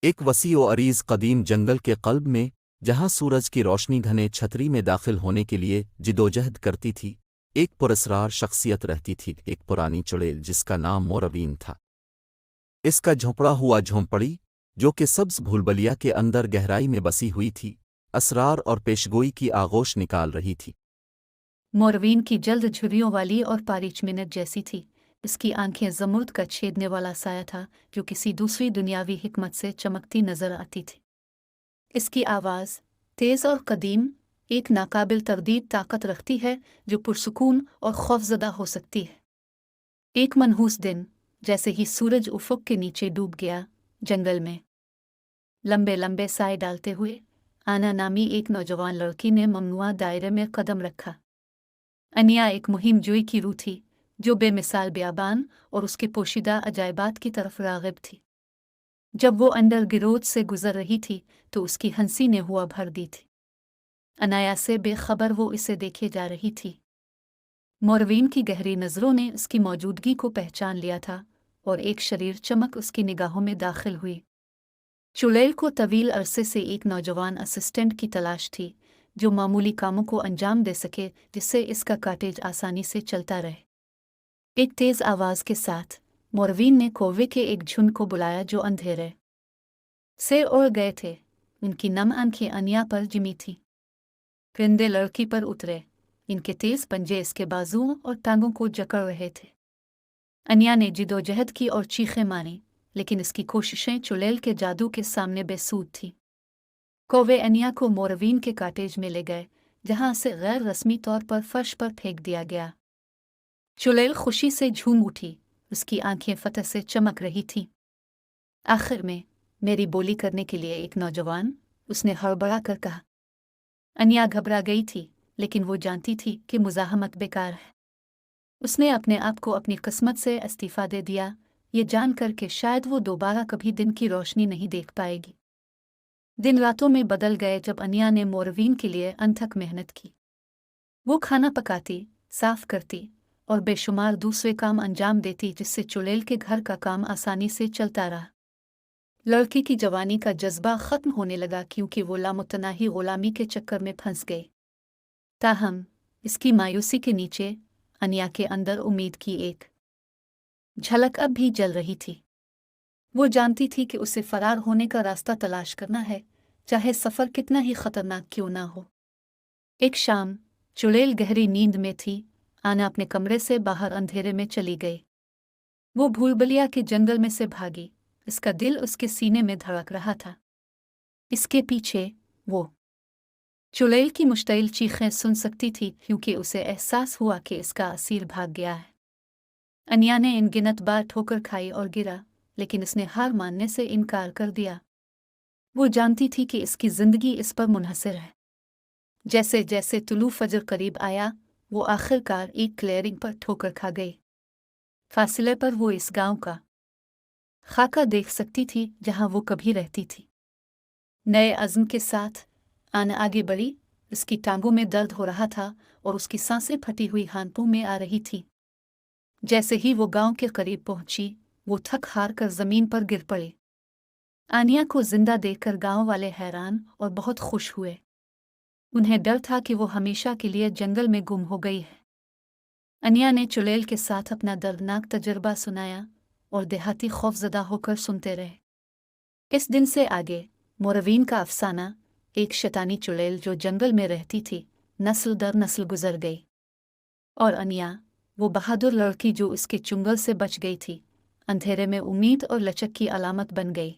ایک وسیع و عریض قدیم جنگل کے قلب میں، جہاں سورج کی روشنی گھنے چھتری میں داخل ہونے کے لیے جدوجہد کرتی تھی، ایک پراسرار شخصیت رہتی تھی، ایک پرانی چڑیل جس کا نام موروین تھا۔ اس کا جھونپڑا ہوا جھونپڑی، جو کہ سبز بھولبلیا کے اندر گہرائی میں بسی ہوئی تھی، اسرار اور پیشگوئی کی آغوش نکال رہی تھی۔ موروین کی جلد جھریوں والی اور پارچ منٹ جیسی تھی۔ اس کی آنکھیں زمرد کا چھیدنے والا سایہ تھا جو کسی دوسری دنیاوی حکمت سے چمکتی نظر آتی تھی۔ اس کی آواز تیز اور قدیم، ایک ناقابل تردید طاقت رکھتی ہے جو پرسکون اور خوفزدہ ہو سکتی ہے۔ ایک منحوس دن، جیسے ہی سورج افق کے نیچے ڈوب گیا، جنگل میں لمبے لمبے سائے ڈالتے ہوئے آنا نامی ایک نوجوان لڑکی نے ممنوعہ دائرے میں قدم رکھا۔ انیا ایک مہم جوئی کی روح تھی جو بے مثال بیابان اور اس کے پوشیدہ عجائبات کی طرف راغب تھی۔ جب وہ انڈر گروتھ سے گزر رہی تھی تو اس کی ہنسی نے ہوا بھر دی تھی۔ انایا سے بے خبر وہ اسے دیکھے جا رہی تھی۔ موروین کی گہری نظروں نے اس کی موجودگی کو پہچان لیا تھا اور ایک شریر چمک اس کی نگاہوں میں داخل ہوئی۔ چڑیل کو طویل عرصے سے ایک نوجوان اسسٹنٹ کی تلاش تھی جو معمولی کاموں کو انجام دے سکے، جس سے اس کا کاٹیج آسانی سے چلتا رہے۔ ایک تیز آواز کے ساتھ موروین نے کوے کے ایک جھنڈ کو بلایا جو اندھیرے سے اڑ گئے تھے۔ ان کی نم آنکھیں انیا پر جمی تھیں۔ پرندے لڑکی پر اترے، ان کے تیز پنجے اس کے بازوؤں اور ٹانگوں کو جکڑ رہے تھے۔ انیا نے جدوجہد کی اور چیخیں ماری، لیکن اس کی کوششیں چڑیل کے جادو کے سامنے بے سود تھیں۔ کوے انیا کو موروین کے کاٹیج میں لے گئے، جہاں اسے غیر رسمی طور پر فرش پر پھینک دیا گیا۔ چڑیل خوشی سے جھوم اٹھی، اس کی آنکھیں فتح سے چمک رہی تھیں۔ آخر میں میری بولی کرنے کے لیے ایک نوجوان، اس نے ہڑبڑا کر کہا۔ انیا گھبرا گئی تھی، لیکن وہ جانتی تھی کہ مزاحمت بیکار ہے۔ اس نے اپنے آپ کو اپنی قسمت سے استعفیٰ دے دیا، یہ جان کر کہ شاید وہ دوبارہ کبھی دن کی روشنی نہیں دیکھ پائے گی۔ دن راتوں میں بدل گئے جب انیا نے موروین کے لیے انتھک محنت کی۔ وہ کھانا پکاتی، صاف کرتی اور بے شمار دوسرے کام انجام دیتی، جس سے چڑیل کے گھر کا کام آسانی سے چلتا رہا۔ لڑکی کی جوانی کا جذبہ ختم ہونے لگا کیونکہ وہ لامتناہی غلامی کے چکر میں پھنس گئی۔ تاہم اس کی مایوسی کے نیچے انیا کے اندر امید کی ایک جھلک اب بھی جل رہی تھی۔ وہ جانتی تھی کہ اسے فرار ہونے کا راستہ تلاش کرنا ہے، چاہے سفر کتنا ہی خطرناک کیوں نہ ہو۔ ایک شام، چڑیل گہری نیند میں تھی، آنا اپنے کمرے سے باہر اندھیرے میں چلی گئی۔ وہ بھولبلیا کے جنگل میں سے بھاگی، اس کا دل اس کے سینے میں دھڑک رہا تھا۔ اس کے پیچھے وہ چڑیل کی مشتعل چیخیں سن سکتی تھی کیونکہ اسے احساس ہوا کہ اس کا اسیر بھاگ گیا ہے۔ انیا نے ان گنت بار ٹھوکر کھائی اور گرا، لیکن اس نے ہار ماننے سے انکار کر دیا۔ وہ جانتی تھی کہ اس کی زندگی اس پر منحصر ہے۔ جیسے جیسے طلوع فجر قریب آیا، وہ آخر کار ایک کلیئرنگ پر ٹھوکر کھا گئی۔ فاصلے پر وہ اس گاؤں کا خاکہ دیکھ سکتی تھی جہاں وہ کبھی رہتی تھی۔ نئے عزم کے ساتھ آنا آگے بڑھی، اس کی ٹانگوں میں درد ہو رہا تھا اور اس کی سانسیں پھٹی ہوئی ہانپوں میں آ رہی تھی۔ جیسے ہی وہ گاؤں کے قریب پہنچی، وہ تھک ہار کر زمین پر گر پڑی۔ آنیا کو زندہ دیکھ کر گاؤں والے حیران اور بہت خوش ہوئے۔ انہیں ڈر تھا کہ وہ ہمیشہ کے لیے جنگل میں گم ہو گئی ہے۔ انیا نے چڑیل کے ساتھ اپنا دردناک تجربہ سنایا اور دیہاتی خوفزدہ ہو کر سنتے رہے۔ اس دن سے آگے موروین کا افسانہ، ایک شیطانی چڑیل جو جنگل میں رہتی تھی، نسل در نسل گزر گئی۔ اور انیا، وہ بہادر لڑکی جو اس کے چنگل سے بچ گئی تھی، اندھیرے میں امید اور لچک کی علامت بن گئی۔